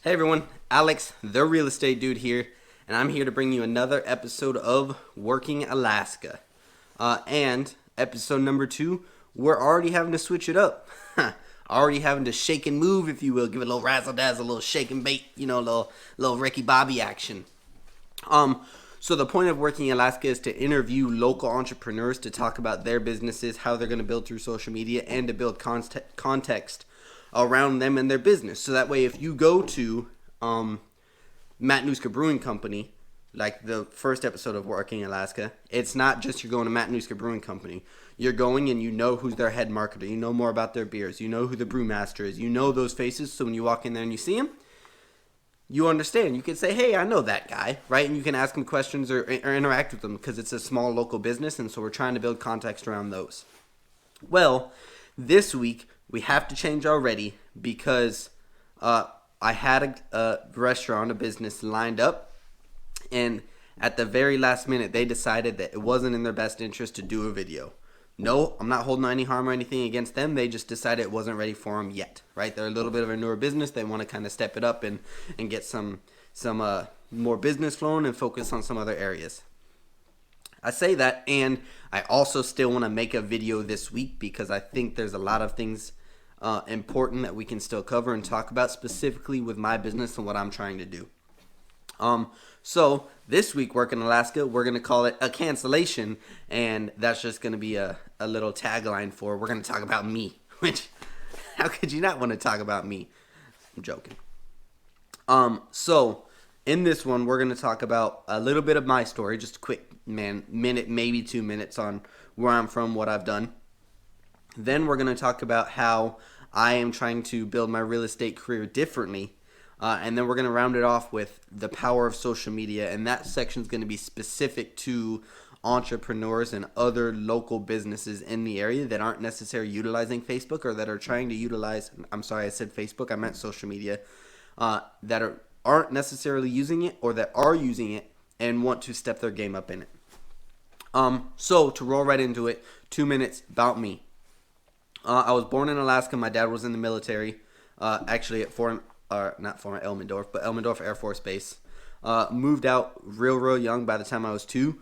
Hey everyone, Alex, the real estate dude here, and I'm here to bring you another episode of Working Alaska. And episode number 2, we're already having to switch it up. Already having to shake and move, if you will, give it a little razzle dazzle, a little shake and bait, a little Ricky Bobby action. So the point of Working Alaska is to interview local entrepreneurs to talk about their businesses, how they're going to build through social media, and to build context around them and their business. So that way, if you go to Matanuska Brewing Company, like the first episode of Working Alaska, it's not just you're going to Matanuska Brewing Company. You're going and you know who's their head marketer. You know more about their beers. You know who the brewmaster is. You know those faces. So when you walk in there and you see them, you understand. You can say, hey, I know that guy, right? And you can ask them questions or interact with them because it's a small local business. And so we're trying to build context around those. Well, this week, we have to change already because I had a restaurant, a business lined up, and at the very last minute, they decided that it wasn't in their best interest to do a video. No, I'm not holding any harm or anything against them. They just decided it wasn't ready for them yet, right? They're a little bit of a newer business. They want to kind of step it up and get some more business flowing and focus on some other areas. I say that, and I also still want to make a video this week because I think there's a lot of things important that we can still cover and talk about specifically with my business and what I'm trying to do. So this week, Working Alaska, we're going to call it a cancellation, and that's just going to be a little tagline for we're going to talk about me, which how could you not want to talk about me? I'm joking. So in this one, we're going to talk about a little bit of my story, just a quick minute, maybe 2 minutes on where I'm from, what I've done. Then we're going to talk about how I am trying to build my real estate career differently. And then we're going to round it off with the power of social media. And that section is going to be specific to entrepreneurs and other local businesses in the area that aren't necessarily utilizing Facebook or that are trying to utilize, I'm sorry, I said Facebook, I meant social media, that aren't necessarily using it or that are using it and want to step their game up in it. So to roll right into it, 2 minutes about me. I was born in Alaska. My dad was in the military, actually at Elmendorf, but Elmendorf Air Force Base. Moved out real young by the time I was 2.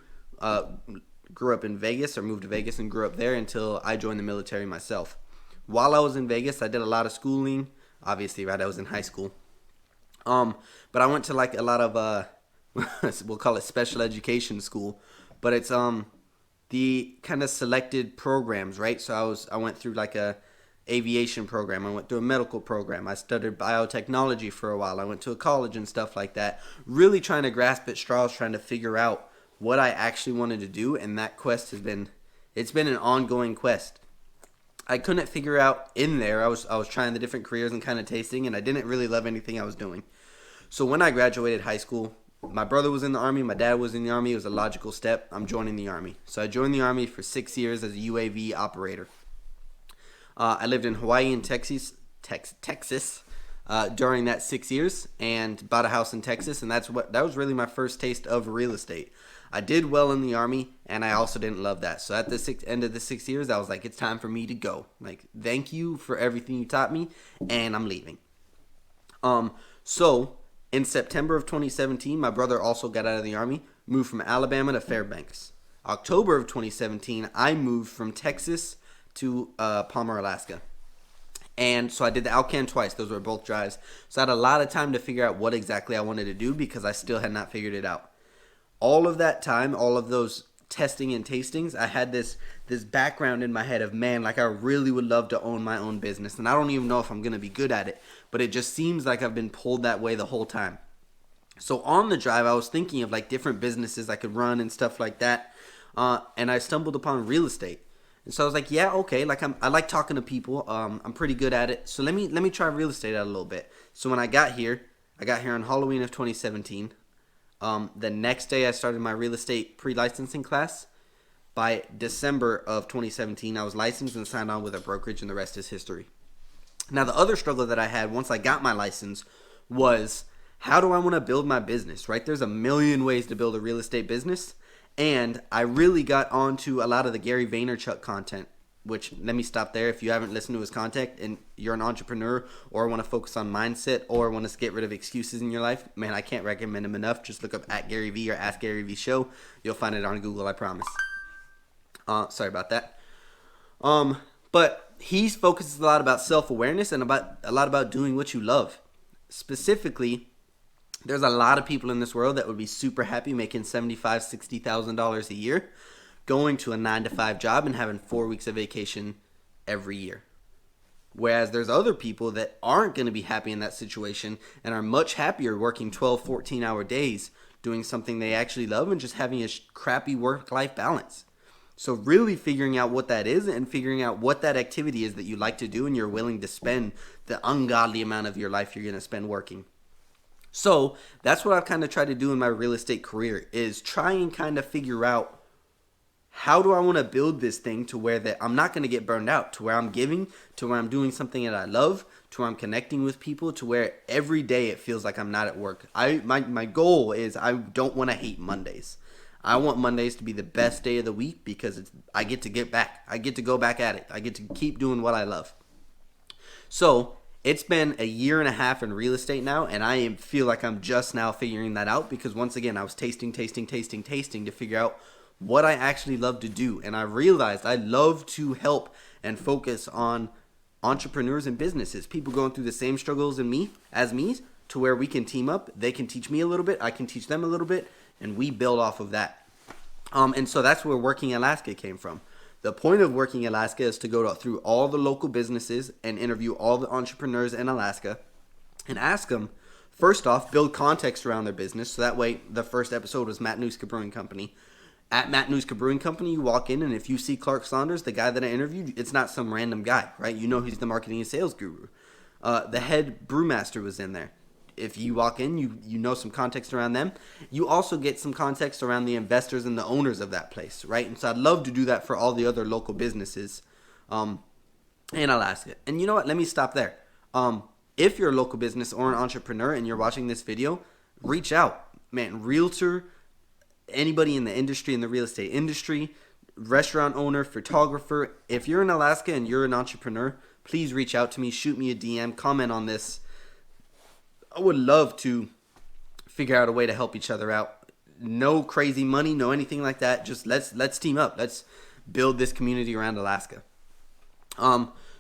Grew up in Vegas, or moved to Vegas and grew up there until I joined the military myself. While I was in Vegas, I did a lot of schooling. Obviously, right, I was in high school. But I went to like a lot of, we'll call it special education school, but it's the kind of selected programs, right? So I went through like a aviation program. I went through a medical program. I studied biotechnology for a while. I went to a college and stuff like that. Really trying to grasp at straws, trying to figure out what I actually wanted to do. And that quest it's been an ongoing quest. I couldn't figure out in there. I was trying the different careers and kind of tasting, and I didn't really love anything I was doing. So when I graduated high school, my brother was in the Army. My dad was in the Army. It was a logical step. I'm joining the Army. So I joined the Army for 6 years as a UAV operator. I lived in Hawaii and Texas during that 6 years and bought a house in Texas. And that was really my first taste of real estate. I did well in the Army, and I also didn't love that. So at the end of the 6 years, I was like, it's time for me to go. Like, thank you for everything you taught me, and I'm leaving. So in September of 2017, my brother also got out of the Army, moved from Alabama to Fairbanks. October of 2017, I moved from Texas to Palmer, Alaska. And so I did the Alcan twice. Those were both drives. So I had a lot of time to figure out what exactly I wanted to do because I still had not figured it out. All of that time, all of those testing and tastings, I had this background in my head of, man, like I really would love to own my own business. And I don't even know if I'm going to be good at it, but it just seems like I've been pulled that way the whole time. So on the drive, I was thinking of like different businesses I could run and stuff like that. And I stumbled upon real estate. And so I was like, yeah, okay, like I like talking to people. I'm pretty good at it. So let me try real estate out a little bit. So when I got here on Halloween of 2017. The next day I started my real estate pre-licensing class. By December of 2017, I was licensed and signed on with a brokerage, and the rest is history. Now, the other struggle that I had once I got my license was, how do I want to build my business, right? There's a million ways to build a real estate business, and I really got onto a lot of the Gary Vaynerchuk content which let me stop there. If you haven't listened to his content and you're an entrepreneur or want to focus on mindset or want to get rid of excuses in your life, man, I can't recommend him enough. Just look up at Gary V or Ask Gary V Show. You'll find it on Google, I promise. Sorry about that. But he focuses a lot about self-awareness and a lot about doing what you love. Specifically, there's a lot of people in this world that would be super happy making $75,000, $60,000 a year, going to a 9-to-5 job and having 4 weeks of vacation every year. Whereas there's other people that aren't going to be happy in that situation and are much happier working 12, 14-hour days, doing something they actually love and just having a crappy work-life balance. So really figuring out what that is and figuring out what that activity is that you like to do and you're willing to spend the ungodly amount of your life you're going to spend working. So that's what I've kind of tried to do in my real estate career, is try and kind of figure out, how do I want to build this thing to where that I'm not going to get burned out, to where I'm giving, to where I'm doing something that I love, to where I'm connecting with people, to where every day it feels like I'm not at work. My goal is I don't want to hate Mondays. I want Mondays to be the best day of the week because I get to get back. I get to go back at it. I get to keep doing what I love. So it's been a year and a half in real estate now, and I feel like I'm just now figuring that out because once again, I was tasting to figure out what I actually love to do. And I realized I love to help and focus on entrepreneurs and businesses, people going through the same struggles as me, to where we can team up. They can teach me a little bit, I can teach them a little bit, and we build off of that. And so that's where Working Alaska came from. The point of Working Alaska is to go through all the local businesses and interview all the entrepreneurs in Alaska and ask them, first off, build context around their business. So that way, the first episode was Matanuska Brewing Company. At Matanuska Brewing Company, you walk in, and if you see Clark Saunders, the guy that I interviewed, it's not some random guy, right? You know he's the marketing and sales guru. The head brewmaster was in there. If you walk in, you know some context around them. You also get some context around the investors and the owners of that place, right? And so I'd love to do that for all the other local businesses in Alaska. And you know what? Let me stop there. If you're a local business or an entrepreneur and you're watching this video, reach out. Man, realtor, anybody in the industry, in the real estate industry, restaurant owner, photographer. If you're in Alaska and you're an entrepreneur, please reach out to me. Shoot me a DM. Comment on this. I would love to figure out a way to help each other out. No crazy money, no anything like that. Just let's team up. Let's build this community around Alaska.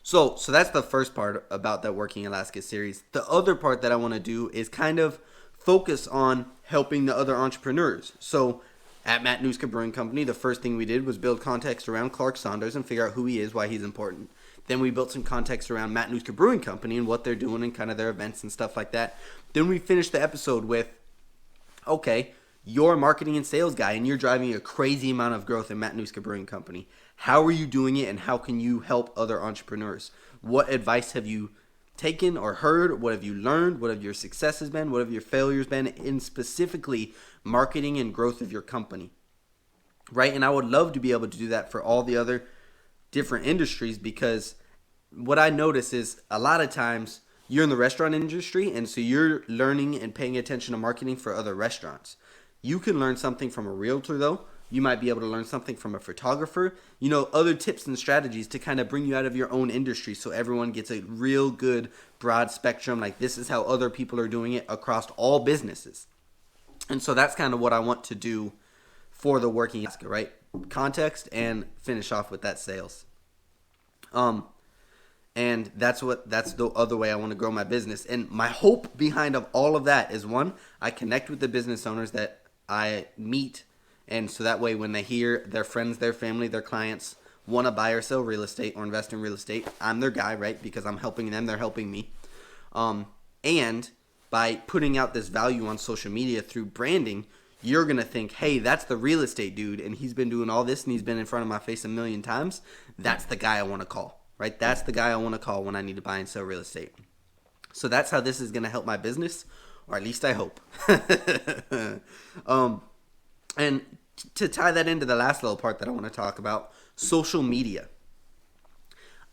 So that's the first part about that Working Alaska series. The other part that I want to do is kind of focus on helping the other entrepreneurs. So at Matanuska Brewing Company, the first thing we did was build context around Clark Saunders and figure out who he is, why he's important. Then we built some context around Matanuska Brewing Company and what they're doing and kind of their events and stuff like that. Then we finished the episode with, okay, you're a marketing and sales guy and you're driving a crazy amount of growth in Matanuska Brewing Company. How are you doing it and how can you help other entrepreneurs? What advice have you taken or heard? What have you learned? What have your successes been? What have your failures been in specifically marketing and growth of your company? Right? And I would love to be able to do that for all the other different industries, because what I notice is a lot of times you're in the restaurant industry and so you're learning and paying attention to marketing for other restaurants. You can learn something from a realtor though. You might be able to learn something from a photographer, other tips and strategies to kind of bring you out of your own industry so everyone gets a real good broad spectrum. Like this is how other people are doing it across all businesses. And so that's kind of what I want to do for the Working Alaska, right? Context and finish off with that sales. And that's the other way I want to grow my business. And my hope behind of all of that is, one, I connect with the business owners that I meet. And so that way when they hear their friends, their family, their clients want to buy or sell real estate or invest in real estate, I'm their guy, right? Because I'm helping them, they're helping me. And by putting out this value on social media through branding, you're going to think, hey, that's the real estate dude, and he's been doing all this, and he's been in front of my face a million times. That's the guy I want to call, right? That's the guy I want to call when I need to buy and sell real estate. So that's how this is going to help my business, or at least I hope. And to tie that into the last little part that I want to talk about, social media.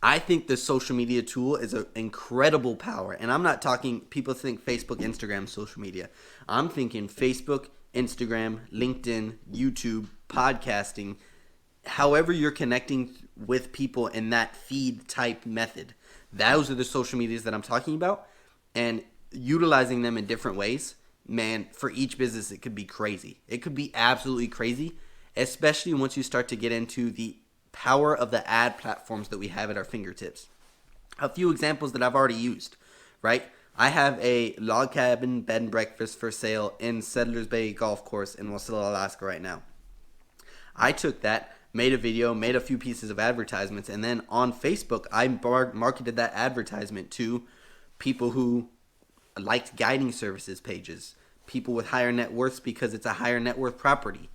I think the social media tool is an incredible power. And I'm not talking, people think Facebook, Instagram, social media. I'm thinking Facebook, Instagram, LinkedIn, YouTube, podcasting, however you're connecting with people in that feed type method, those are the social medias that I'm talking about, and utilizing them in different ways. Man, for each business, it could be crazy. It could be absolutely crazy, especially once you start to get into the power of the ad platforms that we have at our fingertips. A few examples that I've already used, right? I have a log cabin bed and breakfast for sale in Settlers Bay Golf Course in Wasilla, Alaska right now. I took that, made a video, made a few pieces of advertisements, and then on Facebook, I marketed that advertisement to people who liked guiding services pages, people with higher net worths because it's a higher net worth property,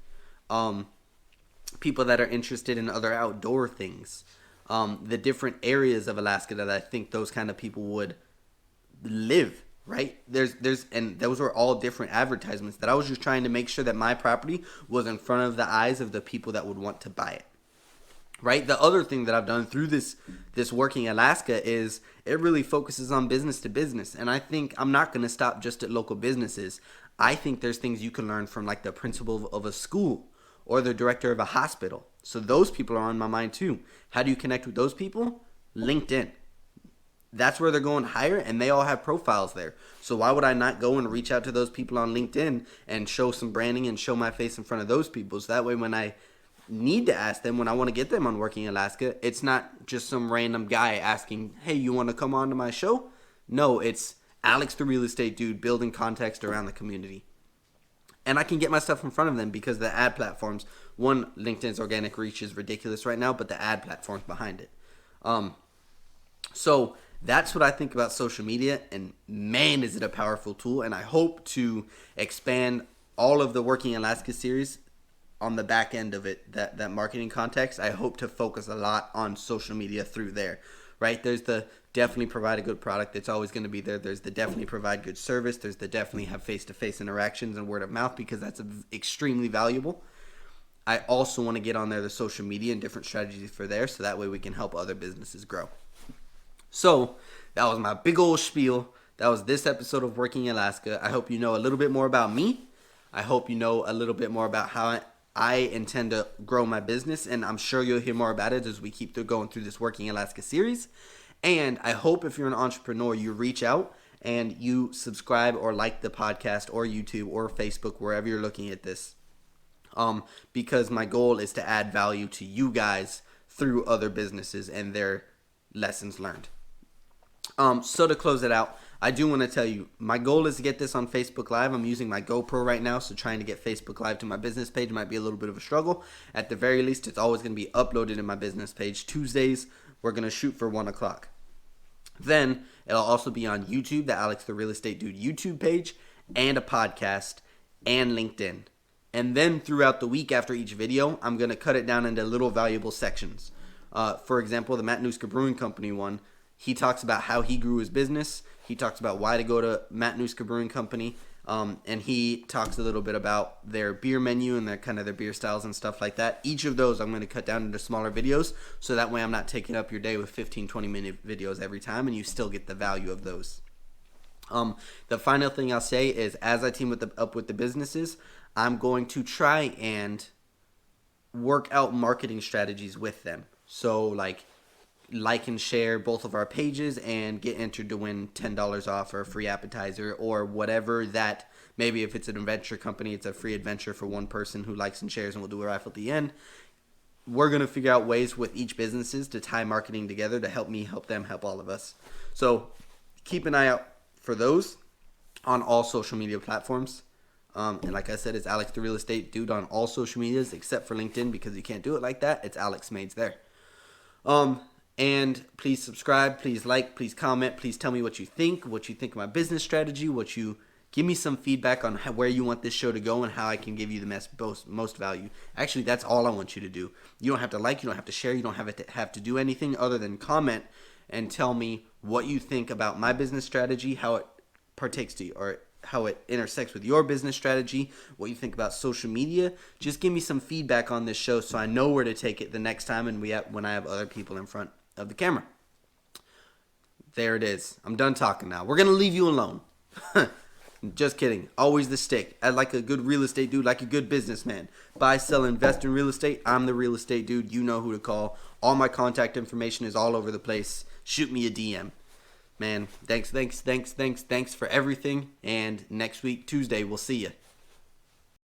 people that are interested in other outdoor things, the different areas of Alaska that I think those kind of people would live, right? And those were all different advertisements that I was just trying to make sure that my property was in front of the eyes of the people that would want to buy it. Right? The other thing that I've done through this Working Alaska is it really focuses on business to business. And I think I'm not going to stop just at local businesses. I think there's things you can learn from like the principal of a school or the director of a hospital. So those people are on my mind too. How do you connect with those people? LinkedIn. That's where they're going to hire, and they all have profiles there. So why would I not go and reach out to those people on LinkedIn and show some branding and show my face in front of those people? So that way when I need to ask them, when I want to get them on Working Alaska, it's not just some random guy asking, hey, you want to come on to my show? No, it's Alex the real estate dude building context around the community. And I can get my stuff in front of them because the ad platforms, one, LinkedIn's organic reach is ridiculous right now, but the ad platforms behind it. So that's what I think about social media, and man, is it a powerful tool. And I hope to expand all of the Working Alaska series on the back end of it, that marketing context. I hope to focus a lot on social media through there, right? There's the definitely provide a good product. It's always going to be there. There's the definitely provide good service. There's the definitely have face-to-face interactions and word of mouth, because that's extremely valuable. I also want to get on there the social media and different strategies for there, so that way we can help other businesses grow. So that was my big old spiel. That was this episode of Working Alaska. I hope you know a little bit more about me. I hope you know a little bit more about how I intend to grow my business, and I'm sure you'll hear more about it as we keep going through this Working Alaska series. And I hope if you're an entrepreneur, you reach out and you subscribe or like the podcast or YouTube or Facebook, wherever you're looking at this, because my goal is to add value to you guys through other businesses and their lessons learned. So to close it out, I do want to tell you, my goal is to get this on Facebook Live. I'm using my GoPro right now, so trying to get Facebook Live to my business page might be a little bit of a struggle. At the very least, it's always going to be uploaded in my business page. Tuesdays, we're going to shoot for 1 o'clock. Then, it'll also be on YouTube, the Alex the Real Estate Dude YouTube page, and a podcast, and LinkedIn. And then throughout the week after each video, I'm going to cut it down into little valuable sections. For example, the Matt Nuska Brewing Company one, he talks about how he grew his business. He talks about why to go to Matt Nuska Brewing Company. And he talks a little bit about their beer menu and their beer styles and stuff like that. Each of those I'm going to cut down into smaller videos, so that way I'm not taking up your day with 15, 20-minute videos every time, and you still get the value of those. The final thing I'll say is, as I team up with the businesses, I'm going to try and work out marketing strategies with them. So like and share both of our pages and get entered to win $10 off or a free appetizer or whatever that, maybe if it's an adventure company, it's a free adventure for one person who likes and shares, and we'll do a raffle at the end. We're going to figure out ways with each businesses to tie marketing together to help me, help them, help all of us. So keep an eye out for those on all social media platforms. And like I said, it's Alex the Real Estate Dude on all social medias except for LinkedIn, because you can't do it like that. It's Alex Mades there. And please subscribe, please like, please comment, please tell me what you think of my business strategy, give me some feedback on where you want this show to go and how I can give you the most value. Actually, that's all I want you to do. You don't have to like, you don't have to share, you don't have to do anything other than comment and tell me what you think about my business strategy, how it partakes to you, or how it intersects with your business strategy, what you think about social media. Just give me some feedback on this show so I know where to take it the next time and when I have other people in front of the camera. There it is. I'm done talking now. We're going to leave you alone. Just kidding. Always the stick. I like a good real estate dude, like a good businessman. Buy, sell, invest in real estate. I'm the real estate dude. You know who to call. All my contact information is all over the place. Shoot me a DM. Man, thanks for everything. And next week, Tuesday, we'll see you.